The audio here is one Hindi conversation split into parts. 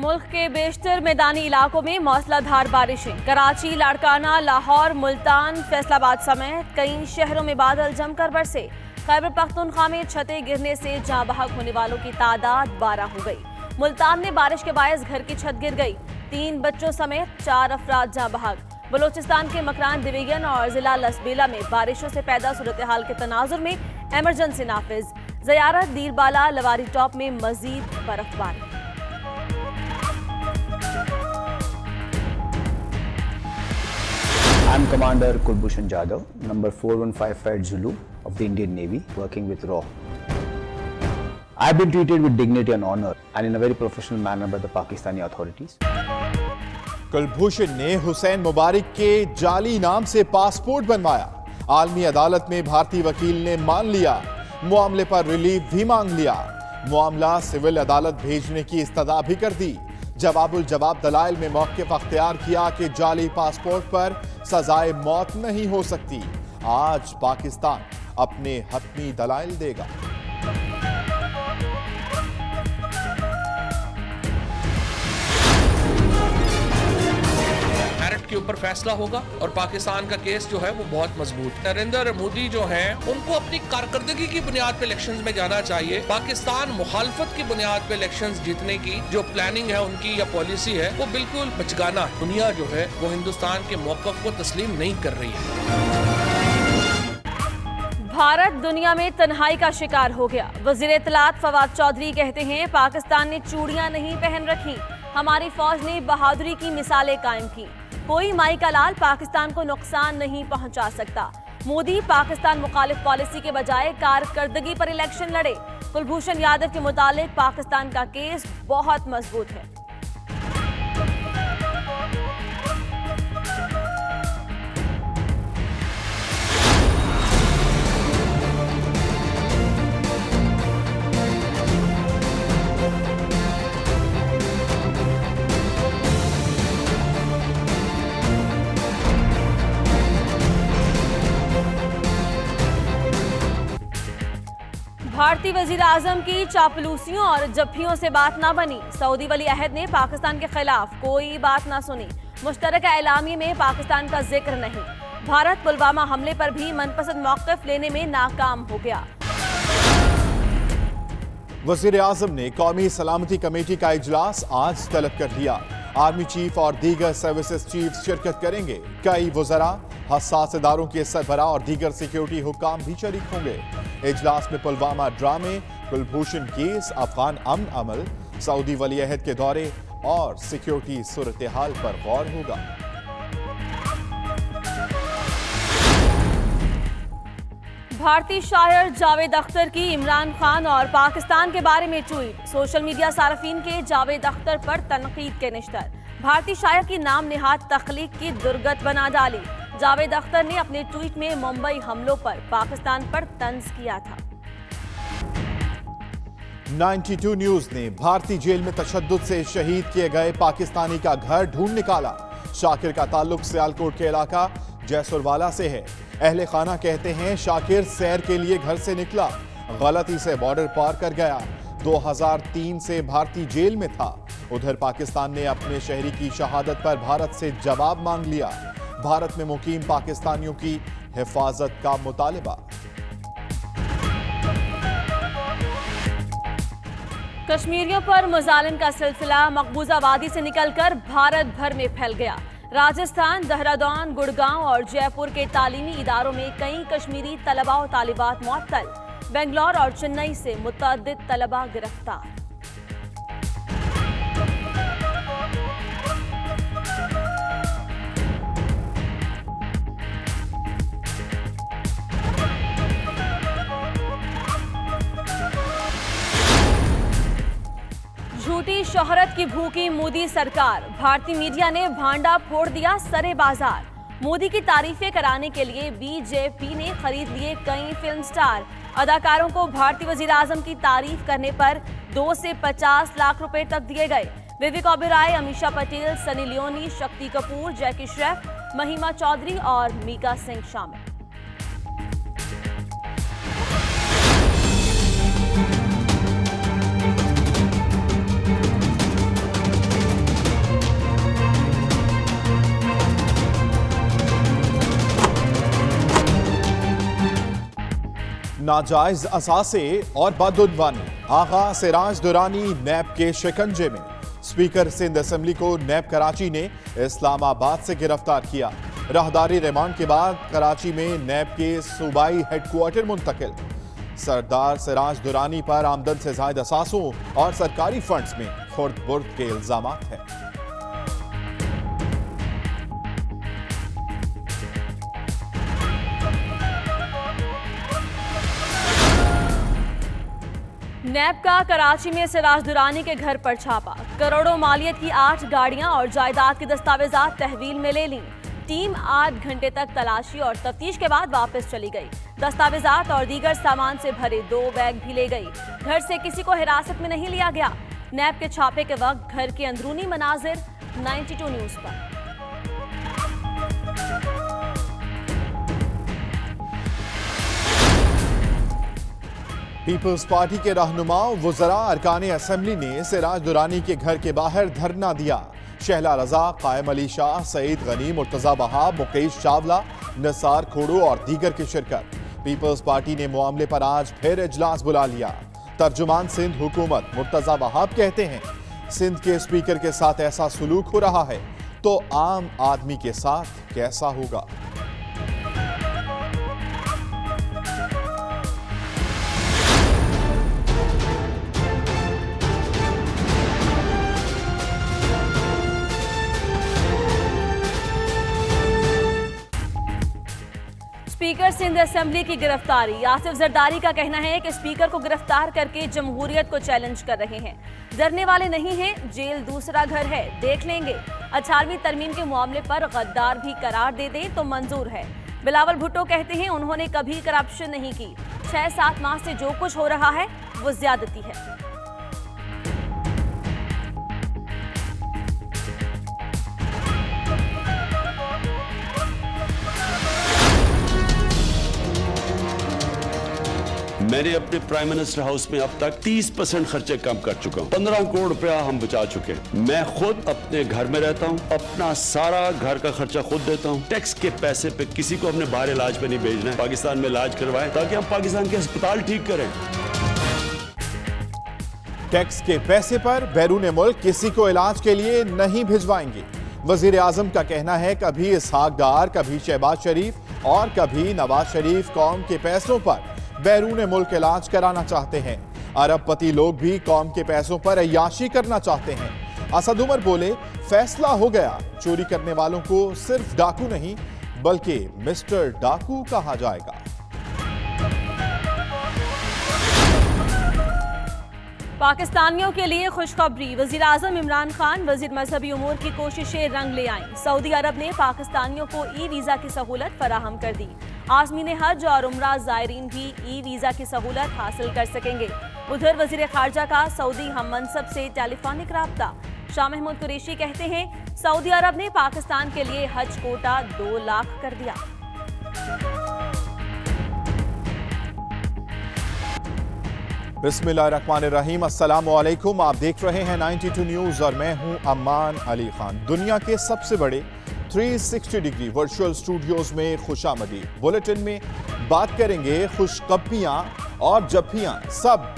मुल्क के बेशतर मैदानी इलाकों में मौसलाधार बारिशें। कराची, लाड़काना, लाहौर, मुल्तान, फैसलाबाद समेत कई शहरों में बादल जमकर बरसे। खैबर पख्तूनख्वा में छतें गिरने से जाँ बहक होने वालों की तादाद 12 हो गई। मुल्तान में बारिश के बायस घर की छत गिर गई। 3 बच्चों समेत 4 अफराद जाँ बहक। बलोचिस्तान के मकरान डिवीजन और जिला लसबेला में बारिशों से पैदा सूरत हाल के तनाजुर में एमरजेंसी नाफिज। ज़ियारत, दीरबाला, लवारी टॉप में मजीद बर्फबारी। I'm Commander Kulbhushan Jadhav, number 4155 Zulu of the Indian Navy, working with RAW. I've been treated with dignity and honor and in a very professional manner by the Pakistani authorities. Kulbhushan ने हुसैन मुबारक के जाली नाम से पासपोर्ट बनवाया। आलमी अदालत में भारतीय वकील ने मान लिया। मामले पर रिलीफ भी मांग लिया। मामला सिविल अदालत भेजने की इस्तदा भी कर दी। जवाबुल जवाब दलाइल में मौक़िफ़ अख्तियार किया कि जाली पासपोर्ट पर सजाए मौत नहीं हो सकती। आज पाकिस्तान अपने हतमी दलाइल देगा। के ऊपर फैसला होगा और पाकिस्तान का केस जो है वो बहुत मजबूत है। नरेंद्र मोदी जो हैं उनको अपनी कारकर्दगी की बुनियाद पे इलेक्शंस में जाना चाहिए। पाकिस्तान मुखालफत की बुनियाद पे इलेक्शंस जीतने की जो प्लानिंग है उनकी या पॉलिसी है वो बिल्कुल बचगाना। दुनिया जो है वो हिंदुस्तान के मौक़िफ़ को तस्लीम नहीं कर रही है। भारत दुनिया में तन्हाई का शिकार हो गया। वज़ीर इत्तलात फवाद चौधरी कहते हैं, पाकिस्तान ने चूड़ियां नहीं पहन रखी, हमारी फौज ने बहादुरी की मिसालें कायम की। कोई माई का लाल पाकिस्तान को नुकसान नहीं पहुंचा सकता। मोदी पाकिस्तान मुखालिफ पॉलिसी के बजाय कारकर्दगी पर इलेक्शन लड़े। कुलभूषण यादव के मुतालिक पाकिस्तान का केस बहुत मजबूत है। भारतीय वजीर आजम की चापलूसियों और जफ्फियों से बात ना बनी। सऊदी वली अहद ने पाकिस्तान के खिलाफ कोई बात ना सुनी। मुश्तरका एलामी में पाकिस्तान का जिक्र नहीं। भारत पुलवामा हमले पर भी मनपसंद मौक़िफ़ लेने में नाकाम हो गया। वज़ीर आज़म ने कौमी सलामती कमेटी का इजलास आज तलब कर लिया। आर्मी चीफ और दीगर सर्विसेज चीफ शिरकत करेंगे। कई वज़रा, हसास इदारों के सरबराह और दीगर सिक्योरिटी हुक्काम भी शरीक होंगे। इजलास में पुलवामा ड्रामे, कुलभूषण केस, अफगान अमन अमल, सऊदी वली अहद के दौरे और सिक्योरिटी सूरत हाल पर गौर होगा। भारतीय शायर जावेद अख्तर की इमरान खान और पाकिस्तान के बारे में ट्वीट। सोशल मीडिया सार्फिन के जावेद अख्तर पर तनकीद के निश्तर। भारतीय शायर की नाम निहाद तख्लीक की दुर्गत बना डाली। जावेद अख्तर ने अपने ट्वीट में मुंबई हमलों पर पाकिस्तान पर तंज किया था। 92 न्यूज ने भारतीय जेल में तशद्दुद से शहीद किए गए पाकिस्तानी का घर ढूंढ निकाला। शाकिर का ताल्लुक सियालकोट के इलाका जैसुरवाला से है। अहले खाना कहते हैं शाकिर सैर के लिए घर से निकला, गलती से बॉर्डर पार कर गया। 2003 से भारतीय जेल में था। उधर पाकिस्तान ने अपने शहरी की शहादत पर भारत से जवाब मांग लिया। भारत में मुकीम पाकिस्तानियों की हिफाजत का मुतालिबा। कश्मीरियों पर मुजालिम का सिलसिला मकबूजा वादी से निकलकर भारत भर में फैल गया। राजस्थान, देहरादून, गुड़गांव और जयपुर के तालीमी इदारों में कई कश्मीरी तलबा और तालिबात मुअत्तल। बेंगलोर और चेन्नई से मुतअद्दिद तलबा गिरफ्तार। झूठी शोहरत की भूखी मोदी सरकार। भारतीय मीडिया ने भांडा फोड़ दिया सरे बाजार। मोदी की तारीफें कराने के लिए बीजेपी ने खरीद लिए कई फिल्म स्टार। अदाकारों को भारतीय वजीर आजम की तारीफ करने पर 2 से 50 लाख रुपए तक दिए गए। विवेक ओबेरॉय, अमीषा पटेल, सनी लियोनी, शक्ति कपूर, जैकी श्रॉफ, महिमा चौधरी और मीका सिंह शामिल। नाजायज असासे और बदउनवानी, आगा सिराज दुरानी नैब के शिकंजे में। स्पीकर सिंध असेंबली को नैब कराची ने इस्लामाबाद से गिरफ्तार किया। राहदारी रिमांड के बाद कराची में नैब के सूबाई हेडक्वार्टर मुंतकिल। सरदार सिराज दुरानी पर आमदन से जायद असासों और सरकारी फंड्स में खुर्द बुर्द के इल्जामात हैं। नैब का कराची में सिराज दुरानी के घर पर छापा। करोड़ों मालियत की 8 गाड़ियां और जायदाद के दस्तावेजात तहवील में ले लीं। टीम 8 घंटे तक तलाशी और तफ्तीश के बाद वापस चली गई। दस्तावेजात और दीगर सामान से भरे 2 बैग भी ले गई। घर से किसी को हिरासत में नहीं लिया गया। नैब के छापे के वक्त घर के अंदरूनी मनाजिर 92 न्यूज पर। पीपल्स पार्टी के रहनुमा वुज़रा अरकान असेंबली ने सिराज दुरानी के घर के बाहर धरना दिया। शहला रजा, कायम अली शाह, सईद गनी, मुर्तजा बहाब, मुकेश चावला, निसार खोड़ो और दीगर की शिरकत। पीपल्स पार्टी ने मामले पर आज फिर इजलास बुला लिया। तर्जुमान सिंध हुकूमत मुर्तजा बहाब कहते हैं, सिंध के स्पीकर के साथ ऐसा सुलूक हो रहा है तो आम आदमी के साथ कैसा होगा। स्पीकर सिंध असेंबली की गिरफ्तारी। आसिफ जरदारी का कहना है कि स्पीकर को गिरफ्तार करके जमहूरियत को चैलेंज कर रहे हैं। डरने वाले नहीं हैं, जेल दूसरा घर है, देख लेंगे। 18वीं तरमीम के मामले पर गद्दार भी करार दे दें तो मंजूर है। बिलावल भुट्टो कहते हैं उन्होंने कभी करप्शन नहीं की। 6-7 माह से जो कुछ हो रहा है वो ज्यादती है। मैंने अपने प्राइम मिनिस्टर हाउस में अब तक 30% खर्चे कम कर चुका हूँ। 15 करोड़ रुपया हम बचा चुके हैं। मैं खुद अपने घर में रहता हूँ, अपना सारा घर का खर्चा खुद देता हूँ। टैक्स के पैसे पे किसी को अपने बाहर इलाज पे नहीं भेजना है, पाकिस्तान में इलाज करवाएं ताकि हम पाकिस्तान के अस्पताल ठीक करें। टैक्स के पैसे पर बैरून मुल्क किसी को इलाज के लिए नहीं भिजवाएंगे। वजीर आजम का कहना है कभी इसहाक डार, कभी शहबाज शरीफ और कभी नवाज शरीफ कौम के पैसों पर बैरून मुल्क इलाज कराना चाहते हैं। अरबपति लोग भी कौम के पैसों पर अय्याशी करना चाहते हैं। असद उमर बोले, फैसला हो गया, चोरी करने वालों को सिर्फ डाकू नहीं बल्कि मिस्टर डाकू कहा जाएगा। पाकिस्तानियों के लिए खुशखबरी। वजीर आजम इमरान खान वजीर मजहबी उमूर की कोशिशें रंग ले आईं। सऊदी अरब ने पाकिस्तानियों को ई वीज़ा की सहूलत फराहम कर दी। आज़मीन हज और उम्रा ज़ायरीन भी ई वीज़ा की सहूलत हासिल कर सकेंगे। उधर वजीर खारजा का सऊदी हम मनसब से टेलीफोनिक राब्ता। शाह महमूद कुरैशी कहते हैं सऊदी अरब ने पाकिस्तान के लिए हज कोटा 2 लाख कर दिया। बिस्मिल्लाहिर्रहमानिर्रहीम, अस्सलामुअलैकुम। आप देख रहे हैं 92 न्यूज और मैं हूं अम्मान अली खान। दुनिया के सबसे बड़े 360 डिग्री वर्चुअल स्टूडियोज में खुशामदीद। बुलेटिन में बात करेंगे खुशखबरियां और जफ्फियां सब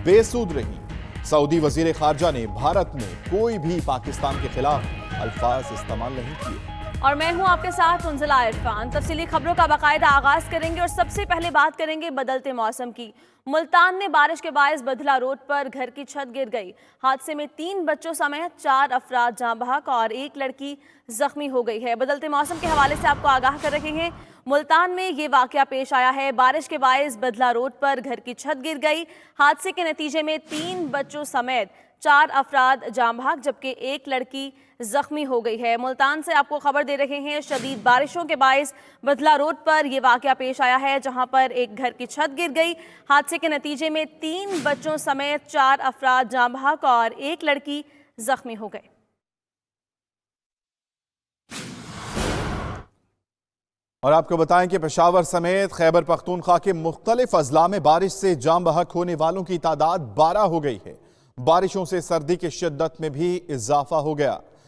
बेसूद रही। सऊदी वजीर खारजा ने भारत में कोई भी पाकिस्तान के खिलाफ अल्फाज इस्तेमाल नहीं किए। और मैं हूं आपके साथ उंजला इरफान। तफसीली खबरों का बाकायदा आगाज करेंगे और सबसे पहले बात करेंगे बदलते मौसम की। मुल्तान में बारिश के बायस बदला रोड पर घर की छत गिर गई। हादसे में 3 बच्चों समेत 4 अफराद जाँ बहक और 1 लड़की जख्मी हो गई है। बदलते मौसम के हवाले से आपको आगाह कर रहे हैं। मुल्तान में ये वाकया पेश आया है। बारिश के बायस बदला रोड पर घर की छत गिर गई। हादसे के नतीजे में 3 बच्चों समेत 4 अफराद जाँ बहक जबकि 1 लड़की जख्मी हो गई है। मुल्तान से आपको खबर दे रहे हैं शदीद बारिशों के बायस बदला रोड पर यह वाकया पेश आया है जहां पर एक घर की छत गिर गई। हादसे के नतीजे में 3 बच्चों समेत 4 अफराद जाँ बहक और 1 लड़की जख्मी हो गए। और आपको बताएं कि पेशावर समेत खैबर पख्तूनख्वा के मुख्तलिफ अजला में बारिश से जाँ बहक होने वालों की तादाद 12 हो गई है। बारिशों से सर्दी की शिद्दत में भी इजाफा हो गया।